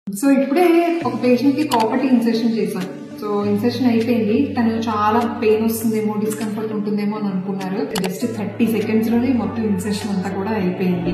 So ఇప్పుడే ఒక patient కి కాపర్టీ ఇన్సెషన్ చేశాను. సో ఇన్సెషన్ అయిపోయింది. తను చాలా పెయిన్ వస్తుందేమో, డిస్కంఫర్ట్ ఉంటుందేమో అని అనుకున్నారు. జస్ట్ 30 seconds లోనే మొత్తం ఇన్సెషన్ అంతా కూడా అయిపోయింది.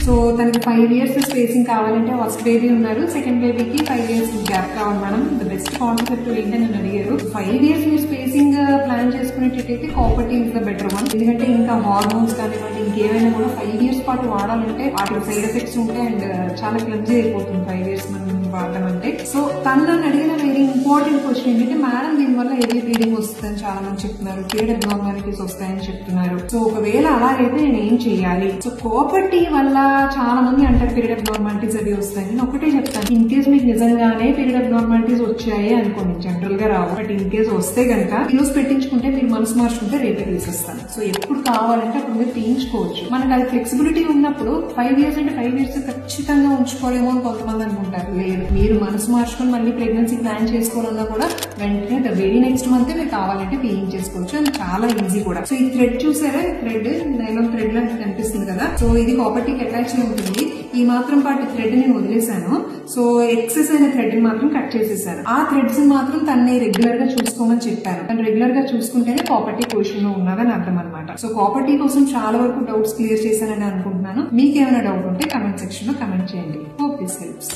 సో తనకి 5 years స్పేసింగ్ కావాలంటే ఫస్ట్ బేబీ ఉన్నారు, సెకండ్ బేబీకి 5 years గ్యాప్ కావాలి మేడం. ద బెస్ట్ కాన్సెప్ట్ ఏంటని నన్ను అడిగారు. 5 years మీరు స్పేసింగ్ ప్లాన్ చేసుకునేటట్టయితే copper T is the better one. ఎందుకంటే ఇంకా హార్మోన్స్ కానివ్వండి ఇంకేమైనా కూడా 5 years పాటు వాడాలంటే వాటి సైడ్ ఎఫెక్ట్స్ ఉంటాయి అండ్ చాలా క్లమ్జీ అయిపోతుంది 5 years మనం వాడడం అంటే. సో తను నన్ను అడిగిన వెరీ ఇంపార్టెంట్ క్వశ్చన్ ఏంటంటే మేడం దీనివల్ల హెవీ బ్లీడింగ్ వస్తుందని చాలా మంది చెప్తున్నారు, పీరియడ్ అబ్నార్మాలిటీస్ వస్తాయని చెప్తున్నారు. సో ఒకవేళ అలాగైతే నేను ఏం చేయాలి? సో కాపర్టీ వల్ల చాలా మంది అంటారు పీరియడ్ అబ్నార్మాలిటీస్ అవి వస్తాయి. నేను ఒకటే చెప్తాను, ఇన్ కేస్ మీకు నిజంగానే పీరియడ్ అబ్నార్మాలిటీస్ వచ్చాయి అనుకోండి, జనరల్ గా రావు, బట్ ఇన్ కేస్ వస్తే కనుక ఈరోజు పెట్టించుకుంటే మీరు మనసు మార్చుకుంటే రేపే తీసేస్తాను. సో ఎప్పుడు కావాలంటే అప్పుడు మీరు తీయించుకోవచ్చు. మనకు అది ఫ్లెక్సిబిలిటీ ఉన్నప్పుడు 5 years అంటే 5 years ఖచ్చితంగా ఉంచుకోలేమో అని కొంతమంది అనుకుంటారు. లేదు, మీరు మనసు మార్చుకొని మళ్ళీ ప్రెగ్నెన్సీ ప్లాన్ చేసుకోవాలన్నా కూడా వెంటనే ద వెరీ నెక్స్ట్ మంత్ మీరు కావాలంటే తీయించేసుకోవచ్చు. అది చాలా ఈజీ కూడా. సో ఈ థ్రెడ్ చూసారా, థ్రెడ్ నైలాన్ థ్రెడ్ లాంటి కనిపిస్తుంది కదా. సో ఇది కాపర్టీకి అటాచ్ ఉంటుంది. ఈ మాత్రం పాటు థ్రెడ్ నేను వదిలేశాను. సో ఎక్సెస్ అయిన థ్రెడ్ ని మాత్రం కట్ చేసేసాను. ఆ థ్రెడ్స్ మాత్రం తనని రెగ్యులర్ గా చూసుకోమని చెప్పాను. తను రెగ్యులర్ గా చూసుకుంటేనే కాపర్టీ పొజిషన్ లో ఉన్నదని అర్థం అనమాట. సో కాపర్టీ కోసం చాలా వరకు డౌట్స్ క్లియర్ చేశానని అనుకుంటున్నాను. మీకేమైనా డౌట్ ఉంటే కమెంట్ సెక్షన్ లో కమెంట్ చేయండి. Hope this helps.